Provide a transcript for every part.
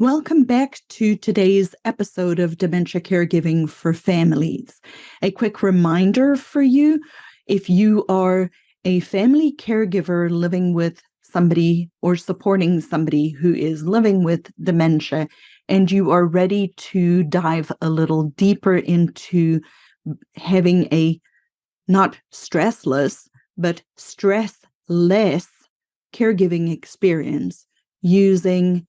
Welcome back to today's episode of Dementia Caregiving for Families. A quick reminder for you, if you are a family caregiver living with somebody or supporting somebody who is living with dementia, and you are ready to dive a little deeper into having a not stressless, but stressless caregiving experience using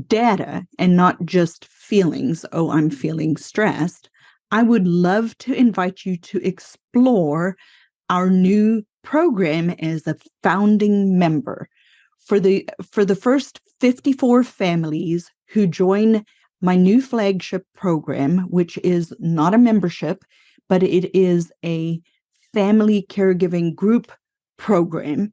data and not just feelings, oh, I'm feeling stressed, I would love to invite you to explore our new program as a founding member. For the first 54 families who join my new flagship program, which is not a membership, but it is a family caregiving group program,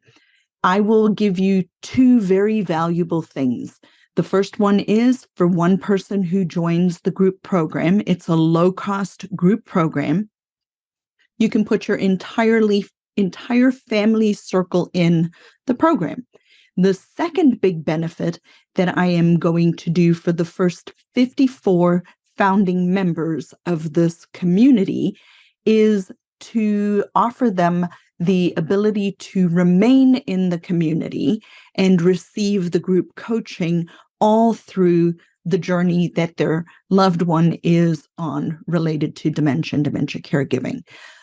I will give you two very valuable things. The first one is for one person who joins the group program. It's a low-cost group program. You can put your entire family circle in the program. The second big benefit that I am going to do for the first 54 founding members of this community is to offer them the ability to remain in the community and receive the group coaching all through the journey that their loved one is on related to dementia and dementia caregiving.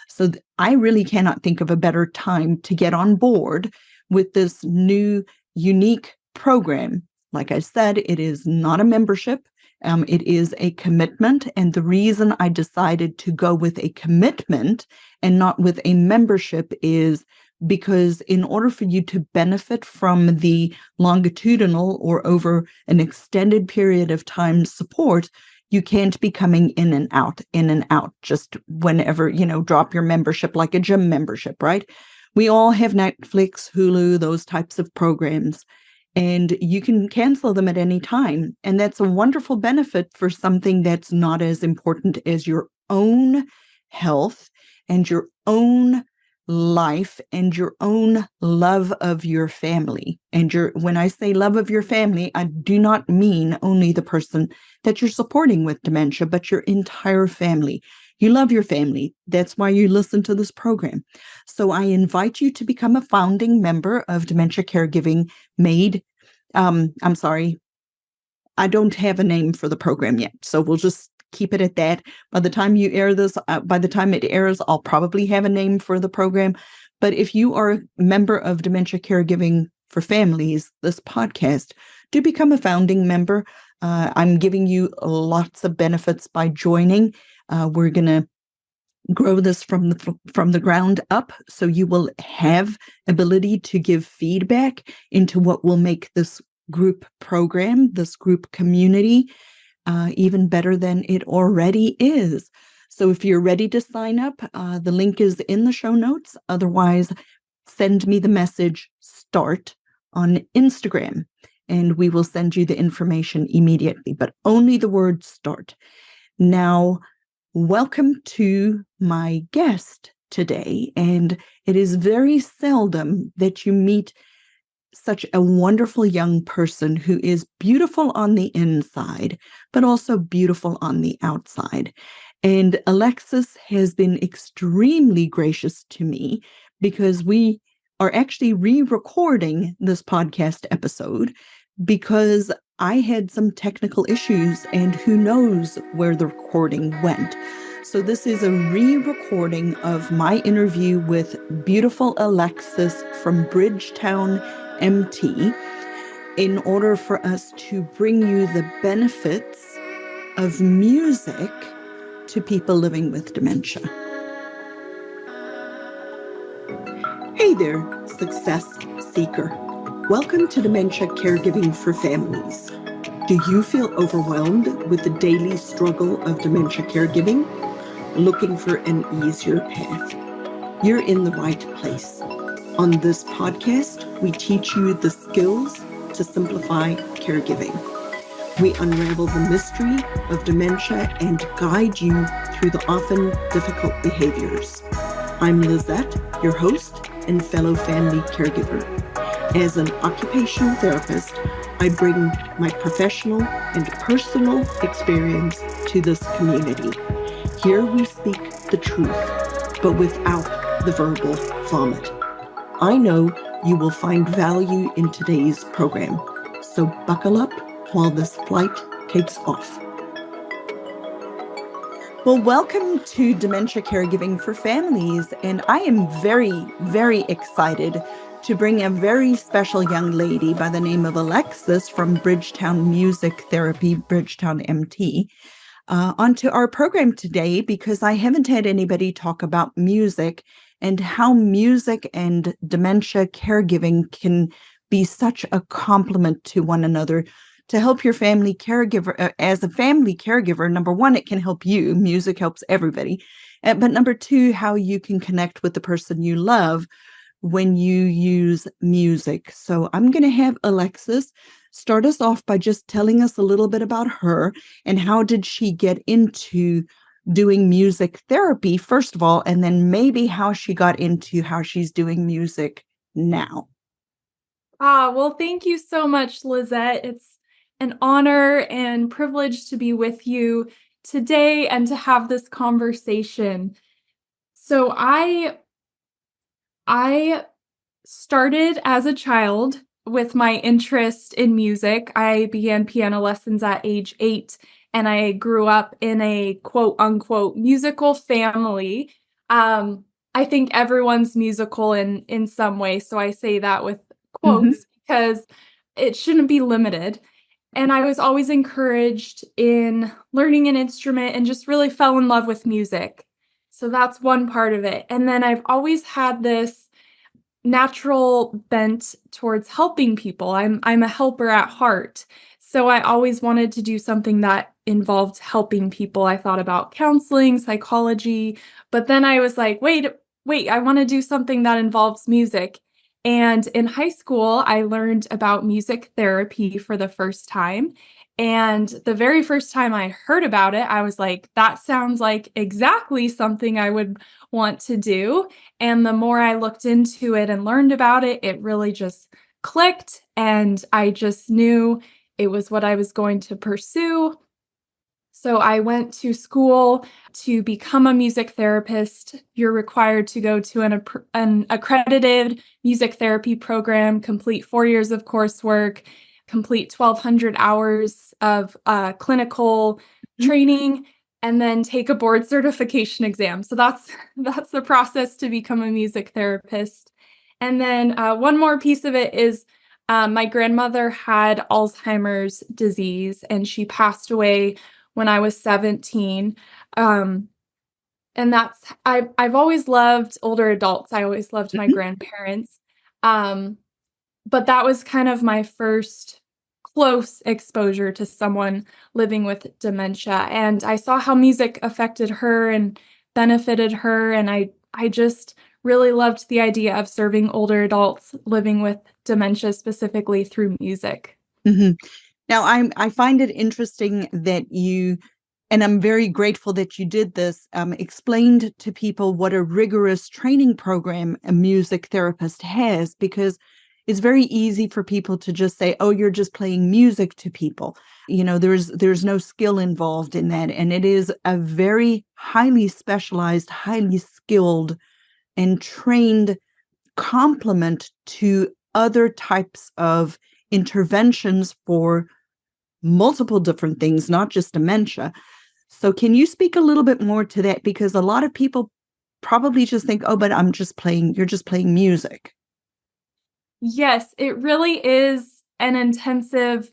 So I really cannot think of a better time to get on board with this new, unique program. Like I said, it is not a membership. It is a commitment. And the reason I decided to go with a commitment and not with a membership is because in order for you to benefit from the longitudinal or over an extended period of time support, you can't be coming in and out, just whenever, drop your membership like a gym membership, right? We all have Netflix, Hulu, those types of programs, and you can cancel them at any time. And that's a wonderful benefit for something that's not as important as your own health and your own life and your own love of your family. And when I say love of your family, I do not mean only the person that you're supporting with dementia, but your entire family. You love your family. That's why you listen to this program. So I invite you to become a founding member of Dementia Caregiving I'm sorry, I don't have a name for the program yet. So we'll just keep it at that. By the time you air this, by the time it airs, I'll probably have a name for the program. But if you are a member of Dementia Caregiving for Families, this podcast, do become a founding member. I'm giving you lots of benefits by joining. We're going to grow this from the ground up, so you will have ability to give feedback into what will make this group program, this group community, even better than it already is. So if you're ready to sign up, the link is in the show notes. Otherwise, send me the message START on Instagram, and we will send you the information immediately, but only the word START. Now, welcome to my guest today, and it is very seldom that you meet such a wonderful young person who is beautiful on the inside, but also beautiful on the outside. And Alexis has been extremely gracious to me because we are actually re-recording this podcast episode because I had some technical issues and who knows where the recording went. So this is a re-recording of my interview with beautiful Alexis from Bridgetown MT in order for us to bring you the benefits of music to people living with dementia. Hey there, success seeker. Welcome to Dementia Caregiving for Families. Do you feel overwhelmed with the daily struggle of dementia caregiving? Looking for an easier path? You're in the right place. On this podcast, we teach you the skills to simplify caregiving. We unravel the mystery of dementia and guide you through the often difficult behaviors. I'm Lizette, your host and fellow family caregiver. As an occupational therapist, I bring my professional and personal experience to this community. Here we speak the truth, but without the verbal vomit. I know you will find value in today's program, so buckle up while this flight takes off. Well, welcome to Dementia Caregiving for Families, and I am very, very excited to bring a very special young lady by the name of Alexis from Bridgetown Music Therapy, Bridgetown MT, onto our program today because I haven't had anybody talk about music and how music and dementia caregiving can be such a complement to one another to help your family caregiver. As a family caregiver, number one, it can help you. Music helps everybody. But number two, how you can connect with the person you love when you use music. So I'm going to have Alexis start us off by just telling us a little bit about her and how did she get into doing music therapy, first of all, and then maybe how she got into how she's doing music now. Well, thank you so much, Lizette. It's an honor and privilege to be with you today and to have this conversation. So I started as a child with my interest in music. I began piano lessons at age 8, and I grew up in a quote unquote musical family. I think everyone's musical in some way, so I say that with quotes because it shouldn't be limited. And I was always encouraged in learning an instrument and just really fell in love with music. So that's one part of it. And then I've always had this natural bent towards helping people. I'm a helper at heart. So I always wanted to do something that involved helping people. I thought about counseling, psychology, but then I was like, wait, I want to do something that involves music. And in high school, I learned about music therapy for the first time. And the very first time I heard about it, I was like, that sounds like exactly something I would want to do. And the more I looked into it and learned about it, it really just clicked. And I just knew it was what I was going to pursue. So I went to school to become a music therapist. You're required to go to an accredited music therapy program, complete 4 years of coursework, complete 1,200 hours of clinical training, and then take a board certification exam. So that's the process to become a music therapist. And then one more piece of it is my grandmother had Alzheimer's disease, and she passed away when I was 17. And I've always loved older adults. I always loved my grandparents. But that was kind of my first close exposure to someone living with dementia. And I saw how music affected her and benefited her. And I just really loved the idea of serving older adults living with dementia specifically through music. Now, I find it interesting that you, and I'm very grateful that you did this, explained to people what a rigorous training program a music therapist has, because it's very easy for people to just say, oh, you're just playing music to people. You know, there's no skill involved in that. And it is a very highly specialized, highly skilled and trained complement to other types of interventions for multiple different things, not just dementia. So can you speak a little bit more to that? Because a lot of people probably just think, oh, but you're just playing music. Yes, it really is an intensive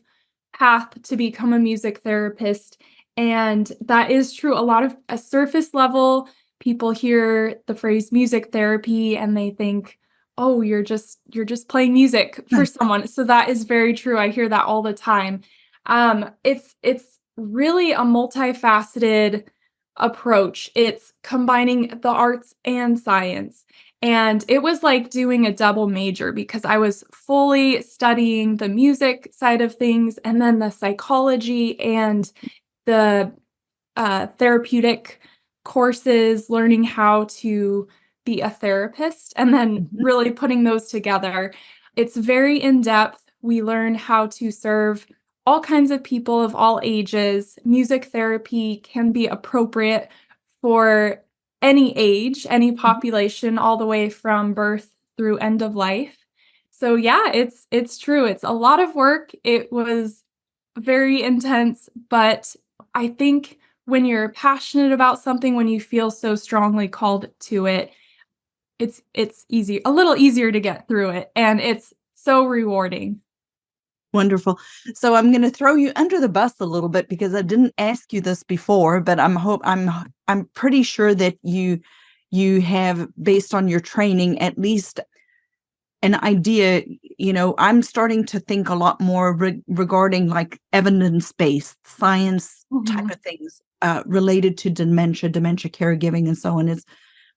path to become a music therapist. And that is true. A lot of a surface level, people hear the phrase music therapy and they think, oh, you're just playing music for someone. So that is very true. I hear that all the time. It's really a multifaceted approach. It's combining the arts and science. And it was like doing a double major because I was fully studying the music side of things and then the psychology and the therapeutic courses, learning how to be a therapist, and then really putting those together. It's very in depth, We learn how to serve all kinds of people of all ages. Music therapy can be appropriate for any age, any population, all the way from birth through end of life. So yeah, it's true. It's a lot of work. It was very intense, but I think when you're passionate about something, when you feel so strongly called to it, it's easy, a little easier to get through it, and it's so rewarding. Wonderful. So I'm going to throw you under the bus a little bit because I didn't ask you this before, but I'm pretty sure that you have, based on your training, at least an idea. I'm starting to think a lot more regarding like evidence-based science type Mhm. of things related to dementia caregiving, and so on.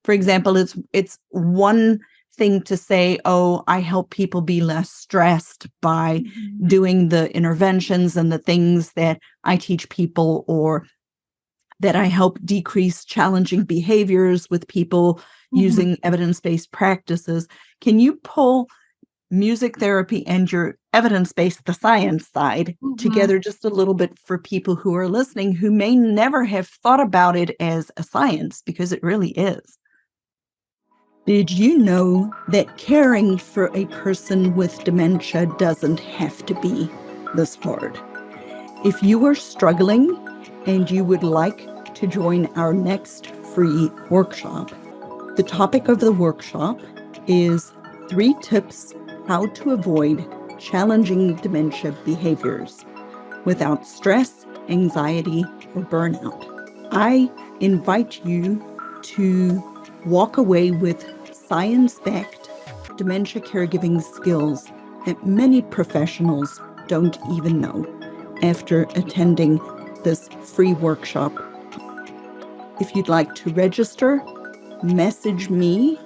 For example, it's one thing to say, oh, I help people be less stressed by Mhm. doing the interventions and the things that I teach people, or that I help decrease challenging behaviors with people Mhm. using evidence-based practices. Can you pull music therapy and your evidence-based, the science side, Mhm. together just a little bit for people who are listening who may never have thought about it as a science, because it really is? Did you know that caring for a person with dementia doesn't have to be this hard? If you are struggling and you would like to join our next free workshop, the topic of the workshop is 3 tips how to avoid challenging dementia behaviors without stress, anxiety, or burnout. I invite you to walk away with science-backed dementia caregiving skills that many professionals don't even know after attending this free workshop. If you'd like to register, message me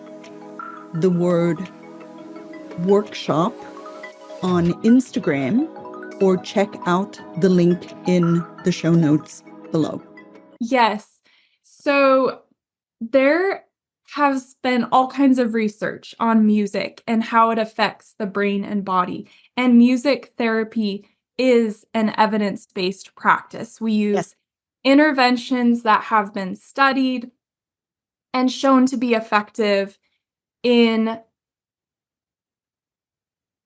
the word workshop on Instagram, or check out the link in the show notes below. Yes. So there has been all kinds of research on music and how it affects the brain and body. And music therapy is an evidence-based practice. We Yes. use interventions that have been studied and shown to be effective in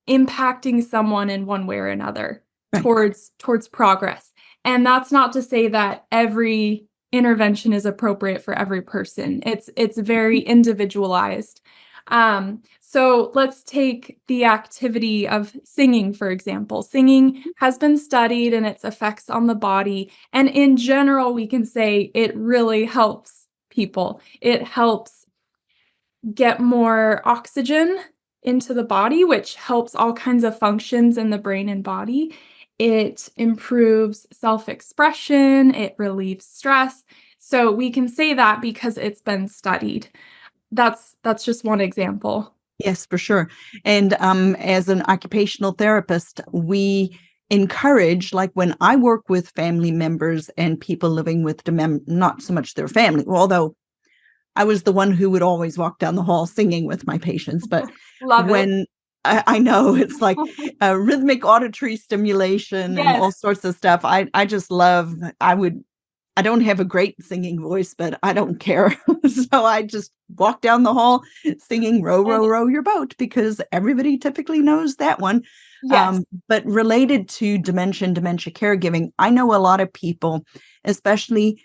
impacting someone in one way or another Right. towards progress. And that's not to say that every intervention is appropriate for every person. It's very individualized. So let's take the activity of singing, for example. Singing has been studied and its effects on the body. And in general, we can say it really helps people. It helps get more oxygen into the body, which helps all kinds of functions in the brain and body. It improves self-expression, it relieves stress. So we can say that because it's been studied. That's just one example. Yes, for sure. And as an occupational therapist, we encourage, like when I work with family members and people living with dementia, not so much their family, although I was the one who would always walk down the hall singing with my patients. But Love it. when I know it's like rhythmic auditory stimulation and all Yes. sorts of stuff. I just love, I don't have a great singing voice, but I don't care. So I just walk down the hall singing "Row, And row, row your boat" because everybody typically knows that one. yes. But related to dementia and dementia caregiving, I know a lot of people, especially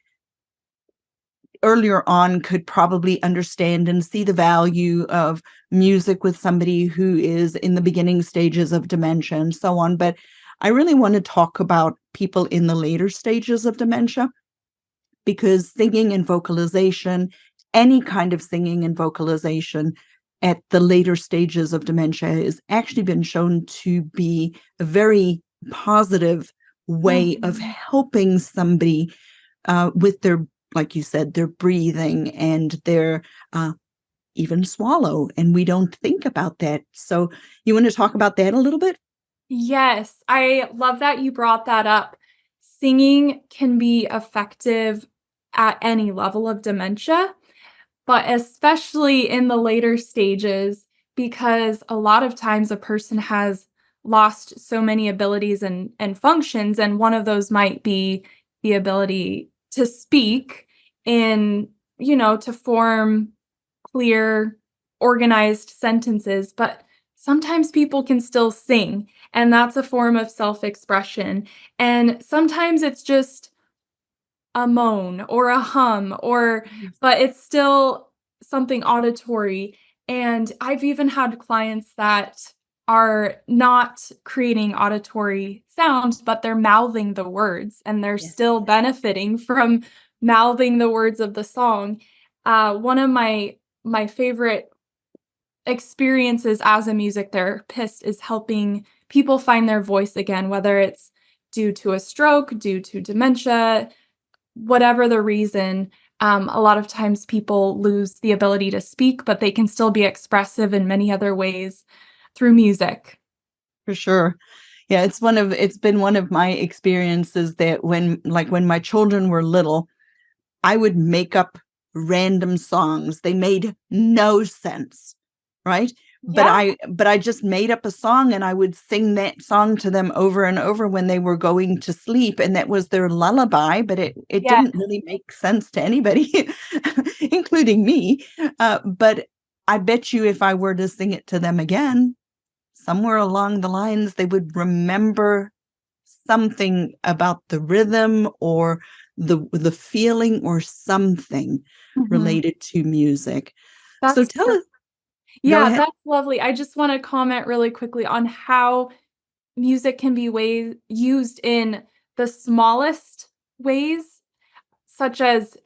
earlier on, could probably understand and see the value of music with somebody who is in the beginning stages of dementia and so on. But I really want to talk about people in the later stages of dementia, because singing and vocalization, any kind of singing and vocalization at the later stages of dementia, has actually been shown to be a very positive way of Mhm. helping somebody with their, like you said, their breathing and their even swallow. And we don't think about that. So you want to talk about that a little bit? Yes, I love that you brought that up. Singing can be effective at any level of dementia, but especially in the later stages, because a lot of times a person has lost so many abilities and functions, and one of those might be the ability to speak in, to form clear, organized sentences, but sometimes people can still sing, and that's a form of self-expression. And sometimes it's just a moan or a hum Yes. but it's still something auditory. And I've even had clients that are not creating auditory sounds, but they're mouthing the words, and they're Yes. still benefiting from mouthing the words of the song. One of my favorite experiences as a music therapist is helping people find their voice again, whether it's due to a stroke, due to dementia, whatever the reason. A lot of times people lose the ability to speak, but they can still be expressive in many other ways through music. For sure. Yeah, it's been one of my experiences that when my children were little, I would make up random songs. They made no sense, right? But Yeah, I just made up a song and I would sing that song to them over and over when they were going to sleep, and that was their lullaby, but it yeah. didn't really make sense to anybody, including me. But I bet you if I were to sing it to them again, somewhere along the lines, they would remember something about the rhythm or the feeling or something Mhm. related to music. So That's tell per us, go Yeah, ahead. that's lovely. I just wanna comment really quickly on how music can be used in the smallest ways, such as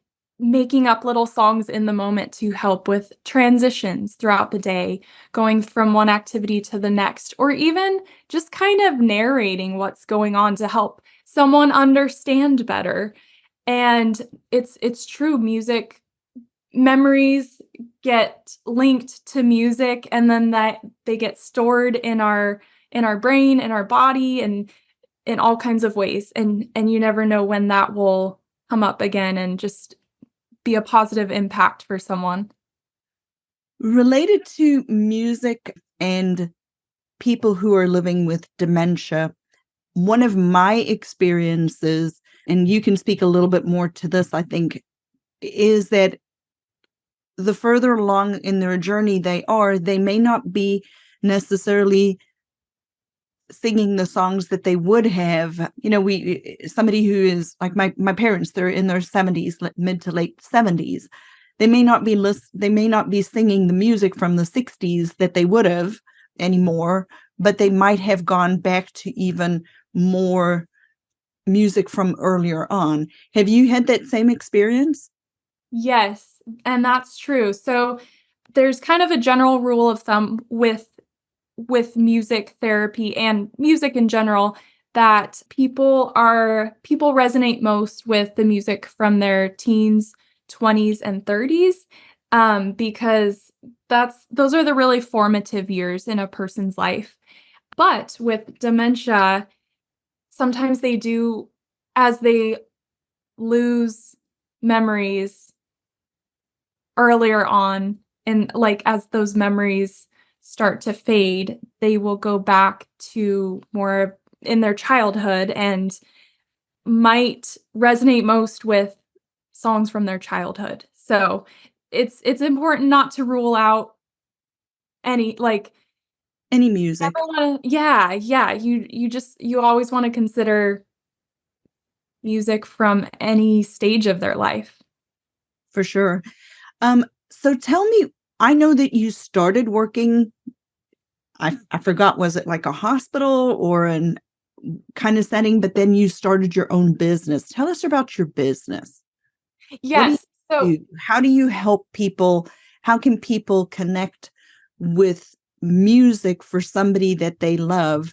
making up little songs in the moment to help with transitions throughout the day, going from one activity to the next, or even just kind of narrating what's going on to help someone understand better. And it's true, music memories get linked to music, and then that they get stored in our brain, in our body, and in all kinds of ways. And you never know when that will come up again and just be a positive impact for someone. Related to music and people who are living with dementia, one of my experiences, and you can speak a little bit more to this, I think, is that the further along in their journey they are, they may not be necessarily singing the songs that they would have. We somebody who is like my parents, they're in their 70s, mid to late 70s. They may not be singing the music from the 60s that they would have anymore, but they might have gone back to even more music from earlier on. Have you had that same experience? Yes, and that's true. So there's kind of a general rule of thumb with music therapy and music in general, that people resonate most with the music from their teens, 20s, and 30s, because those are the really formative years in a person's life. But with dementia, sometimes they do, as they lose memories earlier on, and, like, as those memories start to fade, they will go back to more in their childhood and might resonate most with songs from their childhood. So, it's important not to rule out any, like, Any never music, wanna. Yeah, yeah, you always wanna consider music from any stage of their life. for sure. So tell me, I know that you started working, I forgot, was it like a hospital or an kind of setting, but then you started your own business. Tell us about your business. What do Yes, so you do? How do you help people? How can people connect with music for somebody that they love,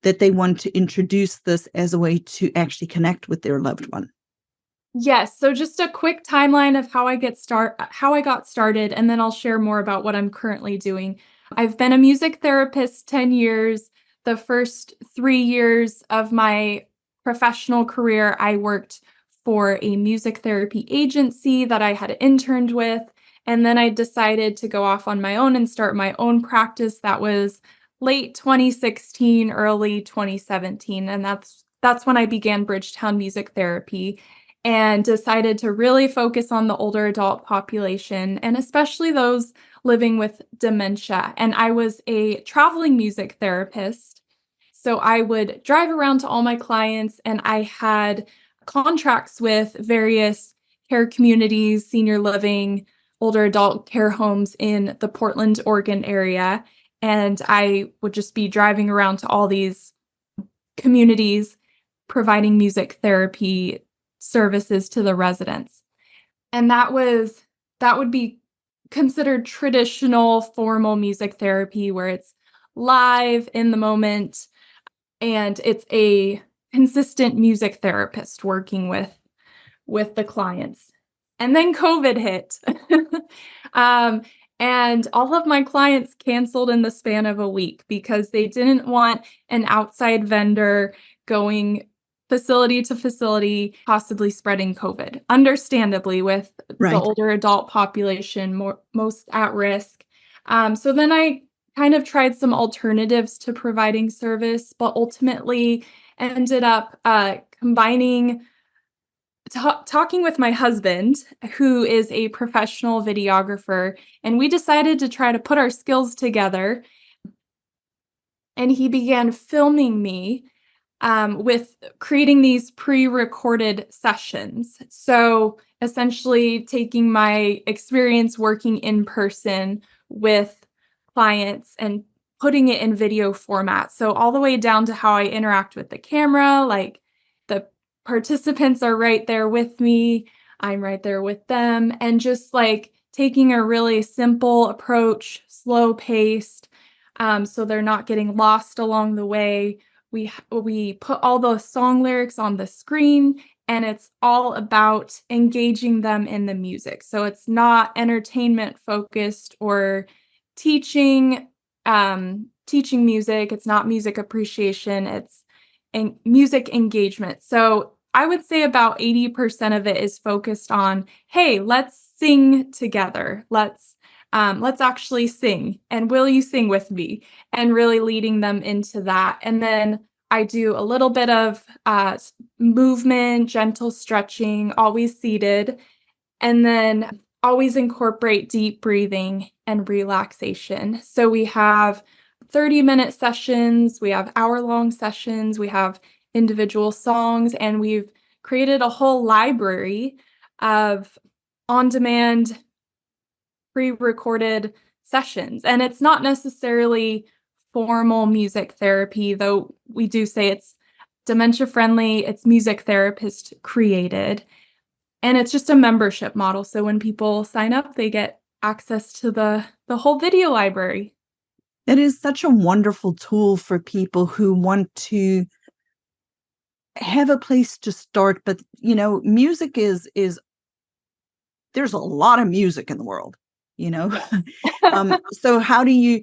that they want to introduce this as a way to actually connect with their loved one? Yes, so just a quick timeline of how I got started, and then I'll share more about what I'm currently doing. I've been a music therapist 10 years. The first 3 years of my professional career, I worked for a music therapy agency that I had interned with, and then I decided to go off on my own and start my own practice that was late 2016, early 2017, and that's when I began Bridgetown Music Therapy and decided to really focus on the older adult population and especially those living with dementia. And I was a traveling music therapist. So I would drive around to all my clients and I had contracts with various care communities, senior living, older adult care homes in the Portland, Oregon area. And I would just be driving around to all these communities providing music therapy services to the residents. And that would be considered traditional formal music therapy where it's live in the moment and it's a consistent music therapist working with the clients. And then COVID hit. um, and all of my clients canceled in the span of a week because they didn't want an outside vendor going facility to facility, possibly spreading COVID, understandably, with the Right. older adult population most at risk. So then I kind of tried some alternatives to providing service, but ultimately ended up combining talking with my husband, who is a professional videographer, and we decided to try to put our skills together. And he began filming me with creating these pre-recorded sessions. So essentially taking my experience working in person with clients and putting it in video format. So all the way down to how I interact with the camera, like the participants are right there with me, I'm right there with them, and just like taking a really simple approach, slow paced, so they're not getting lost along the way. We put all the song lyrics on the screen and it's all about engaging them in the music. So it's not entertainment focused or teaching teaching music. It's not music appreciation. It's music engagement. So I would say about 80% of it is focused on, hey, let's sing together. Let's actually sing. And will you sing with me? And really leading them into that. And then I do a little bit of movement, gentle stretching, always seated, and then always incorporate deep breathing and relaxation. So we have 30-minute sessions, we have hour-long sessions, we have individual songs, and we've created a whole library of on-demand pre-recorded sessions. And it's not necessarily formal music therapy, though we do say it's dementia friendly, it's music therapist created, and it's just a membership model. So when people sign up, they get access to the whole video library. It is such a wonderful tool for people who want to have a place to start. But, music is there's a lot of music in the world, you know? So how do you,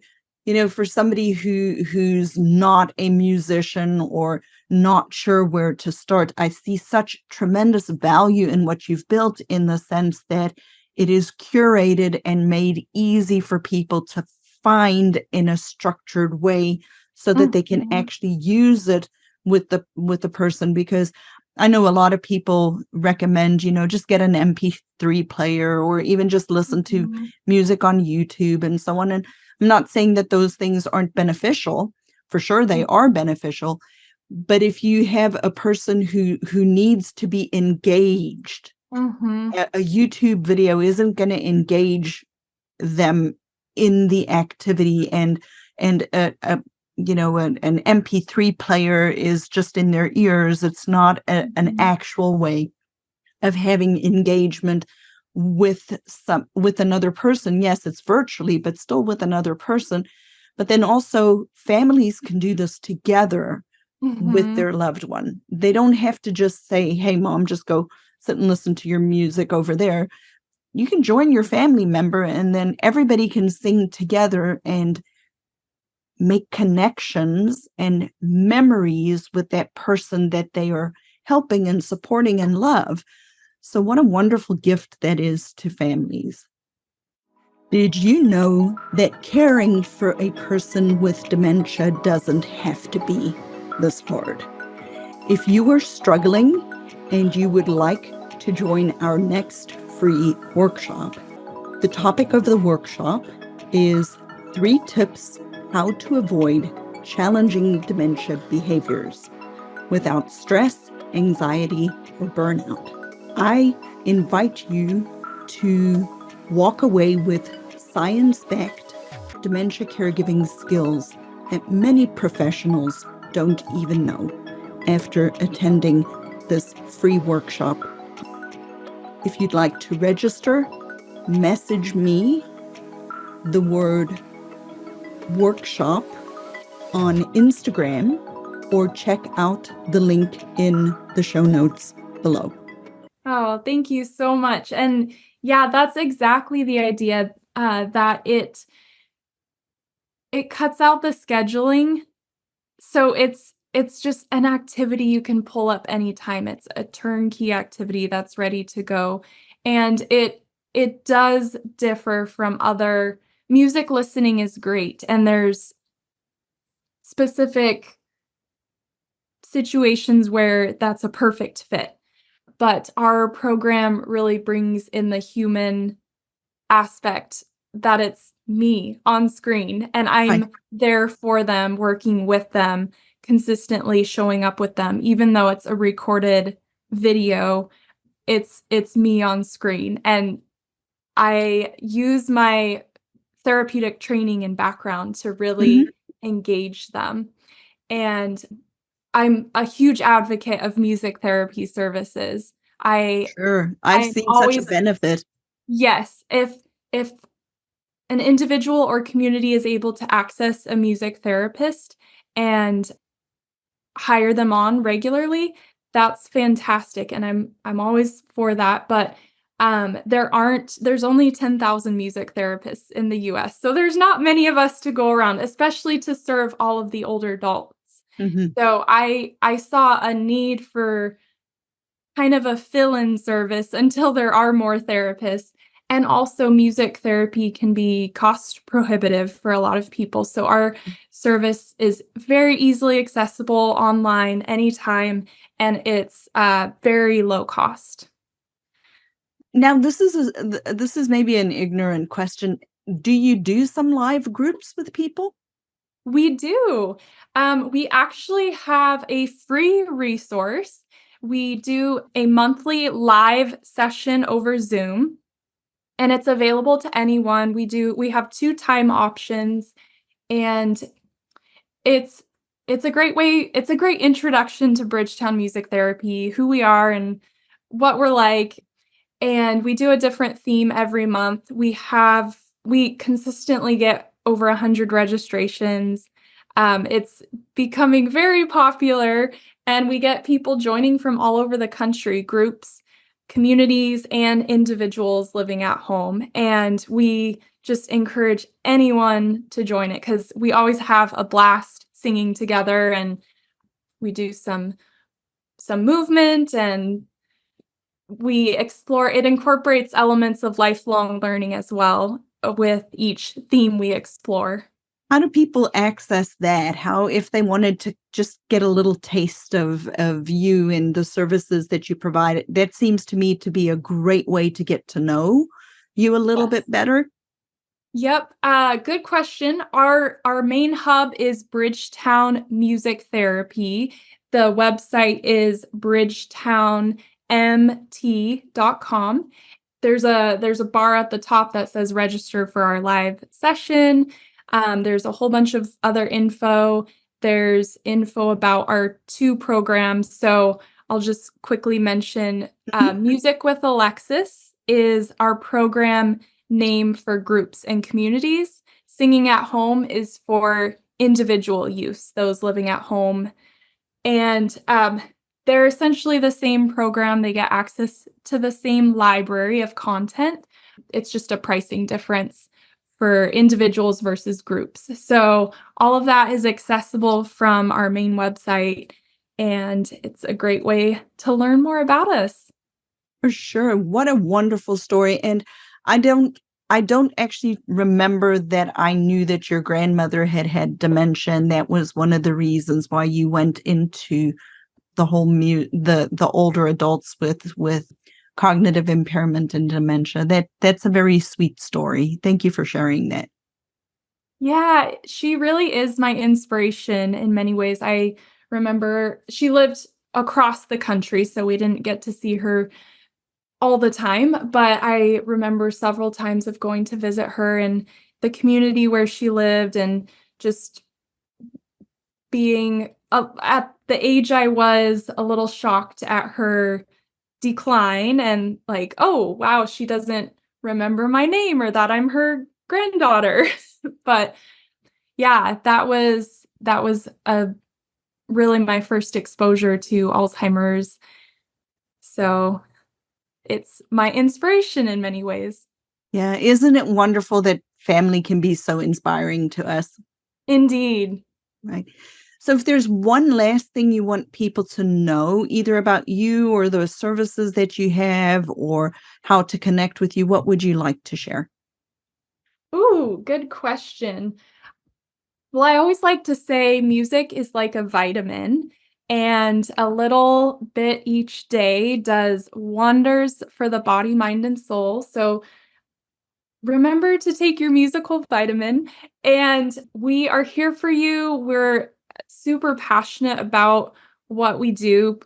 for somebody who's not a musician or not sure where to start, I see such tremendous value in what you've built in the sense that it is curated and made easy for people to find in a structured way so that they can Mhm. actually use it with the person. Because I know a lot of people recommend, just get an MP3 player or even just listen to Mhm. music on YouTube and so on. And I'm not saying that those things aren't beneficial. For sure, they are beneficial. But if you have a person who needs to be engaged, Mhm. a YouTube video isn't going to engage them in the activity, and an MP3 player is just in their ears. It's not an Mhm. actual way of having engagement with another person. Yes, it's virtually, but still with another person. But then also families can do this together with Mhm. their loved one. They don't have to just say, "Hey, mom, just go sit and listen to your music over there." You can join your family member and then everybody can sing together and make connections and memories with that person that they are helping and supporting and love. So what a wonderful gift that is to families. Did you know that caring for a person with dementia doesn't have to be this hard? If you are struggling and you would like to join our next free workshop, the topic of the workshop is 3 tips how to avoid challenging dementia behaviors without stress, anxiety, or burnout. I invite you to walk away with science-backed dementia caregiving skills that many professionals don't even know after attending this free workshop. If you'd like to register, message me the word workshop on Instagram or check out the link in the show notes below. Oh, thank you so much. And yeah, that's exactly the idea, that it cuts out the scheduling. So it's just an activity you can pull up anytime. It's a turnkey activity that's ready to go. And it does differ from other music listening is great, and there's specific situations where that's a perfect fit. But our program really brings in the human aspect, that it's me on screen and Hi. I'm there for them, working with them, consistently showing up with them, even though it's a recorded video, it's me on screen. And I use my therapeutic training and background to really Mhm. engage them. And I'm a huge advocate of music therapy services. I Sure. I've I'm seen such a always benefit. yes, if an individual or community is able to access a music therapist and hire them on regularly, that's fantastic, and I'm always for that. But there's only 10,000 music therapists in the US, so there's not many of us to go around, especially to serve all of the older adults. Mhm. So I saw a need for kind of a fill-in service until there are more therapists. And also music therapy can be cost prohibitive for a lot of people. So our service is very easily accessible online anytime, and it's very low cost. Now this is maybe an ignorant question. Do you do some live groups with people? We do. We actually have a free resource. We do a monthly live session over Zoom, and it's available to anyone. We have 2 time options, and it's it's a great way it's a great introduction to Bridgetown Music Therapy, who we are and what we're like, and we do a different theme every month. We consistently get over 100 registrations. It's becoming very popular, and we get people joining from all over the country, groups, communities, and individuals living at home. And we just encourage anyone to join it because we always have a blast singing together, and we do some movement, and it incorporates elements of lifelong learning as well, with each theme we explore. How do people access that? How, if they wanted to just get a little taste of you and the services that you provide, that seems to me to be a great way to get to know you a little Yes. bit better. Yep, good question. Our main hub is Bridgetown Music Therapy. The website is bridgetownmt.com. There's a bar at the top that says register for our live session. There's a whole bunch of other info. There's info about our 2 programs. So I'll just quickly mention Mhm. Music with Alexis is our program name for groups and communities. Singing at Home is for individual use, those living at home. And they're essentially the same program. They get access to the same library of content. It's just a pricing difference for individuals versus groups. So all of that is accessible from our main website, and it's a great way to learn more about us. For sure. What a wonderful story. And I don't I don't actually remember that I knew that your grandmother had dementia, and that was one of the reasons why you went into the whole the older adults with cognitive impairment and dementia. That's a very sweet story. Thank you for sharing that. Yeah, she really is my inspiration in many ways. I remember she lived across the country, so we didn't get to see her all the time, but I remember several times of going to visit her in the community where she lived and just being at the age I was a little shocked at her decline and like, "Oh, wow, she doesn't remember my name or that I'm her granddaughter." But yeah, that was a really my first exposure to Alzheimer's. So, it's my inspiration in many ways. Yeah, isn't it wonderful that family can be so inspiring to us? Indeed. Right. So if there's one last thing you want people to know, either about you or the services that you have or how to connect with you, what would you like to share? Ooh, good question. Well, I always like to say music is like a vitamin, and a little bit each day does wonders for the body, mind, and soul. So remember to take your musical vitamin, and we are here for you. We're super passionate about what we do,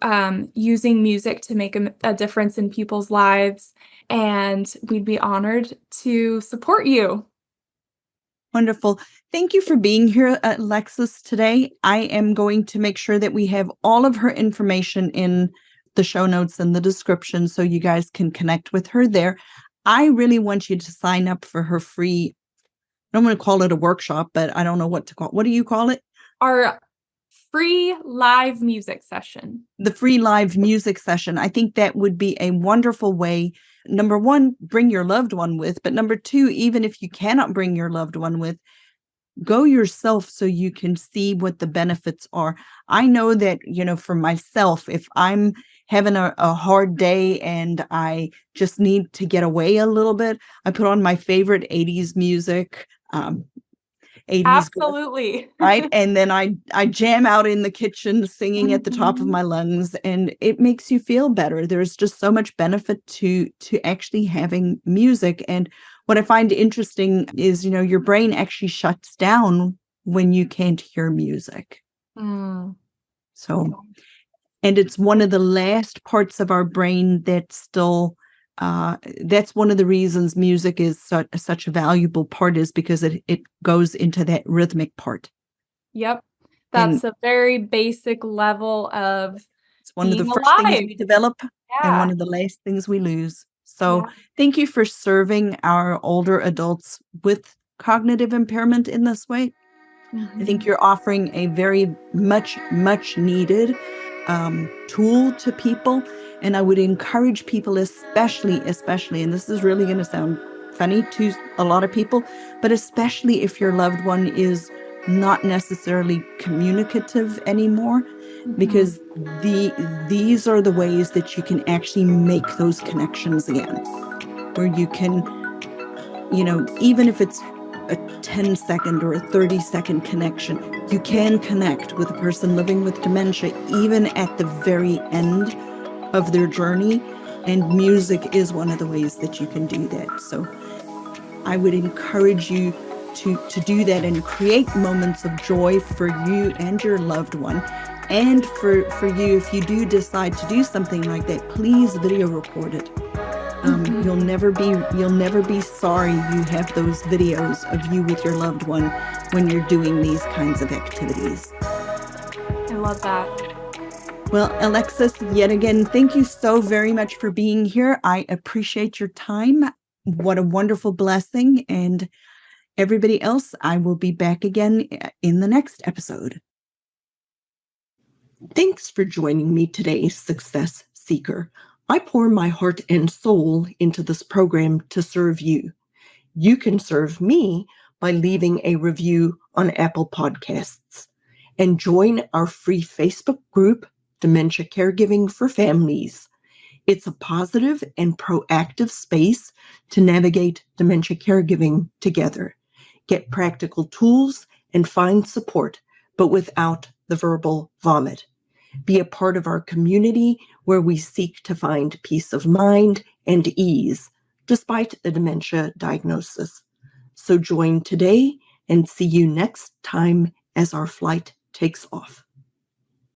using music to make a difference in people's lives, and we'd be honored to support you. Wonderful. Thank you for being here, Alexis, today. I am going to make sure that we have all of her information in the show notes and the description so you guys can connect with her there. I really want you to sign up for her free, I don't want to call it a workshop, but I don't know what to call it. What do you call it? Our free live music session. The free live music session. I think that would be a wonderful way. Number one, bring your loved one with, but number two, even if you cannot bring your loved one with, go yourself so you can see what the benefits are. I know that, for myself, if I'm having a hard day and I just need to get away a little bit, I put on my favorite 80s music, 80s, Absolutely. right? And then I jam out in the kitchen singing at the top of Mhm. my lungs, and it makes you feel better. There's just so much benefit to actually having music. And what I find interesting is, your brain actually shuts down when you can't hear music. Mm. So, and it's one of the last parts of our brain that's still that's one of the reasons music is such a valuable part, is because it goes into that rhythmic part. Yep. And That's a very basic level of it's one of the being first things alive. we develop and one Yeah. of the last things we lose. So Yeah. thank you for serving our older adults with cognitive impairment in this way. I think Mhm. you're offering a very much needed tool to people. And I would encourage people, especially, and this is really going to sound funny to a lot of people, but especially if your loved one is not necessarily communicative anymore, Mhm. because these are the ways that you can actually make those connections again, where you can, even if it's a 10-second or a 30-second connection, you can connect with a person living with dementia, even at the very end of their journey. And music is one of the ways that you can do that. So I would encourage you to do that and create moments of joy for you and your loved one. And for you, if you do decide to do something like that, please video record it. Mhm. You'll never be sorry you have those videos of you with your loved one when you're doing these kinds of activities. I love that. Well, Alexis, yet again, thank you so very much for being here. I appreciate your time. What a wonderful blessing. And everybody else, I will be back again in the next episode. Thanks for joining me today, Success Seeker. I pour my heart and soul into this program to serve you. You can serve me by leaving a review on Apple Podcasts and join our free Facebook group, Dementia Caregiving for Families. It's a positive and proactive space to navigate dementia caregiving together, get practical tools, and find support, but without the verbal vomit. Be a part of our community where we seek to find peace of mind and ease despite the dementia diagnosis. So join today and see you next time as our flight takes off.